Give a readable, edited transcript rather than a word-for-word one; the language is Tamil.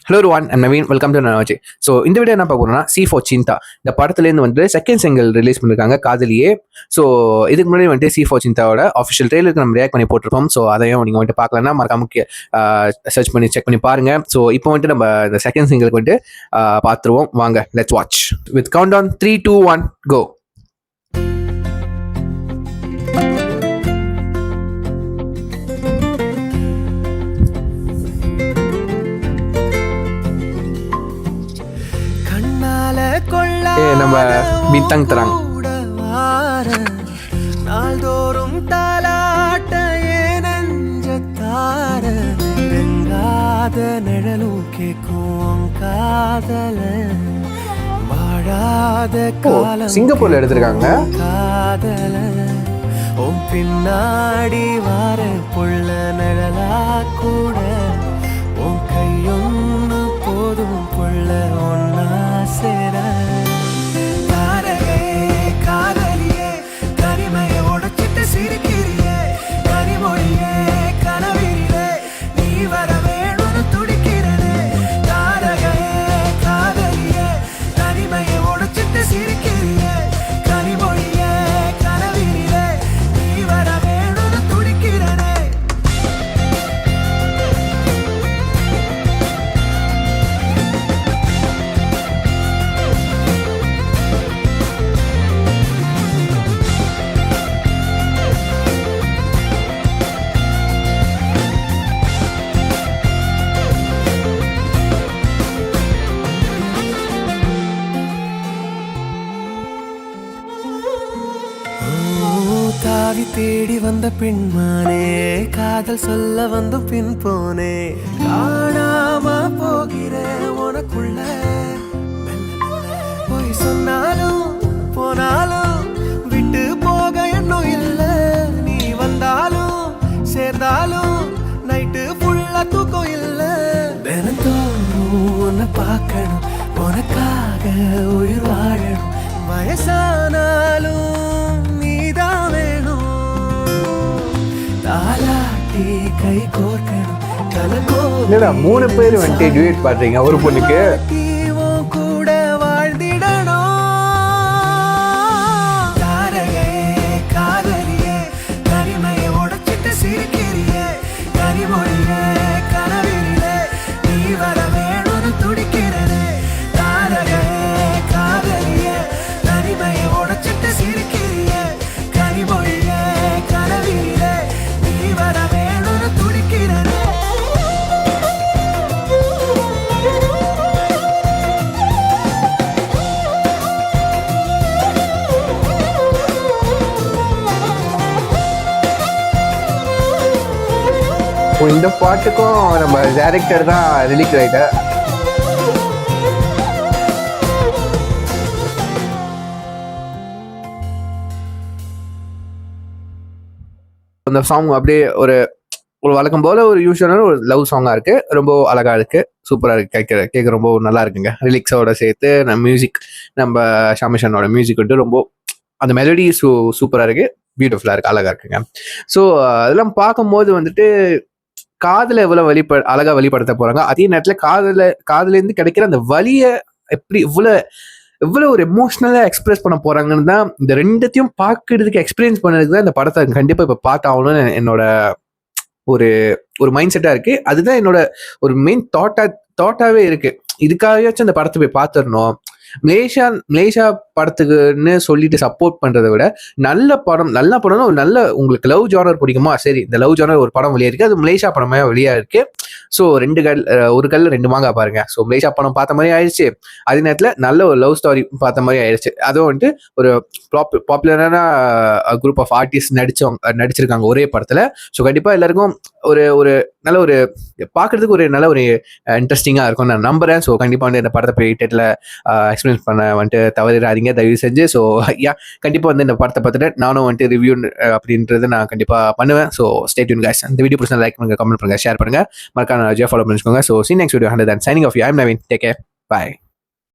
Hello one and Naveen, welcome to Navaji. So இந்த வீடியோ என்ன பார்க்கணும்னா சி ஃபார் சிந்தா இந்த படத்துலேருந்து வந்து செகண்ட் சிங்கிள் ரிலீஸ் பண்ணியிருக்காங்க காதலியே. ஸோ இதுக்கு முன்னாடி வந்துட்டு சி ஃபார் சிந்தாவோட அஃபிஷியல் ட்ரெயிலருக்கு நம்ம ரியாக்ட் பண்ணி போட்டிருப்போம். ஸோ அதையும் நீங்கள் வந்துட்டு பார்க்கலன்னா மறக்காம சர்ச் பண்ணி செக் பண்ணி பாருங்க. ஸோ இப்போ வந்துட்டு நம்ம இந்த செகண்ட் சிங்கிளுக்கு வந்துட்டு பார்த்துருவோம். வாங்க, let's watch with count on 3, 2, 1 கோ. நம்ம பித்தங் தராங்க நாள்தோறும் தாலாட்ட ஏனஞ்சத்தார வெங்காத நிழலும் கேக்கும் காதல வாழாத காலம் சிங்கப்பூர்ல எடுத்திருக்காங்க. காதல உன் பின்னாடி வார புள்ள நிழலா கூட உன் கையொன்னு போதும் புள்ள ஒன்னா சேர தாவி தேடி வந்த பின்மானே காதல் சொல்ல வந்து பின் போனே காணாம போகிற உனக்குள்ள போய் சொன்னாலும் போனாலும் விட்டு போக இன்னும் இல்ல நீ வந்தாலும் சேர்ந்தாலும் நைட்டு ஃபுல்லா தூக்கம் இல்ல தினந்தோறும் உன்னை பார்க்கணும் உனக்காக உயிர் வாழணும் வயசானாலும் கை கோர்க்கணும் என்னடா 3 பேர் வந்துட்டு டியூட் பாடுறீங்க ஒரு பொண்ணுக்கு. கூட வாழ்ந்திடணும் தாரையே காதலியே கனிமையை உடைச்சிட்டு சிரிக்கிறியே கனிமொழியே கனவிலே நீ வர வேணும்னு துடிக்கிறதே தாரையே காதலியே கனிமையை உடைச்சிட்டு சிரிக்கிறியே கனிமொழியே கனவிலே நீ வர வேணும்னு துடிக்கிறதே. இந்த பாட்டுக்கும் நம்ம டைரக்டர் தான் லிரிக் ரைட்டர். அந்த சாங் அப்படியே ஒரு வழக்கம் போல ஒரு யூஸ்வலான ஒரு லவ் சாங்கா இருக்கு. ரொம்ப அழகா இருக்கு, சூப்பரா இருக்கு, கேட்க ரொம்ப நல்லா இருக்குங்க. லிரிக்ஸோட சேர்த்து நம்ம மியூசிக், நம்ம ஷாமிஷனோட மியூசிக் வந்துட்டு ரொம்ப அந்த மெலடி சூப்பரா இருக்கு, பியூட்டிஃபுல்லா இருக்கு, அழகா இருக்குங்க. ஸோ அதெல்லாம் பார்க்கும்போது வந்துட்டு காதலை எவ்வளவு அழகா வெளிப்படுத்த போறாங்க. அதே நேரத்துல காதல இருந்து கிடைக்கிற அந்த வலியை எப்படி இவ்வளவு ஒரு எமோஷனலா எக்ஸ்பிரஸ் பண்ண போறாங்கன்னு தான் இந்த ரெண்டுத்தையும் பார்க்கறதுக்கு எக்ஸ்பீரியன்ஸ் பண்ணதுக்கு தான் இந்த படத்தை கண்டிப்பா இப்ப பார்த்தாகணும்னு என்னோட ஒரு ஒரு மைண்ட் செட்டா இருக்கு. அதுதான் என்னோட ஒரு மெயின் தாட்டாவே இருக்கு. இதுக்காகவாச்சும் அந்த படத்தை போய் பார்த்துடணும். மலேசியா படத்துக்குன்னு சொல்லிட்டு சப்போர்ட் பண்றதை விட நல்ல படம்னா ஒரு நல்ல உங்களுக்கு லவ் ஜானர் பிடிக்குமா, சரி இந்த லவ் ஜானர் ஒரு படம் வெளியே இருக்கு, அது மலேசியா படமே வெளியா இருக்கு. ஸோ ஒரு கல் 2 மாங்காய் பாருங்க. ஸோ மலேசியா படம் பார்த்த மாதிரி ஆயிடுச்சு, அதே நேரத்தில் நல்ல ஒரு லவ் ஸ்டோரி பார்த்த மாதிரி ஆயிடுச்சு. அதுவும் வந்துட்டு ஒரு பாப்புலரான குரூப் ஆஃப் ஆர்டிஸ்ட் நடிச்சிருக்காங்க ஒரே படத்துல. ஸோ கண்டிப்பா எல்லாருக்கும் ஒரு நல்ல ஒரு பார்க்கறதுக்கு ஒரு நல்ல ஒரு இன்ட்ரெஸ்டிங்கா இருக்கும் நான் நம்புறேன். ஸோ கண்டிப்பா வந்து இந்த படத்தை போய் தேட்டர்ல எக்ஸ்பீரியன்ஸ் பண்ண வந்துட்டு தவறிடாதீங்க தயவு செஞ்சு. ஸோ கண்டிப்பா வந்து இந்த படத்தை பார்த்துட்டு நானும் வந்துட்டு ரிவ்யூ அப்படின்றது நான் கண்டிப்பா பண்ணுவேன். So stay tune guys. இந்த வீடியோ பிடிச்சா லைக் பண்ணுங்க, கமெண்ட் பண்ணுங்க, ஷேர் பண்ணுங்க, மறக்காம ஃபாலோ பண்ணிக்கோங்க. So see next video. Signing off. I'm Naveen. Take care. Bye.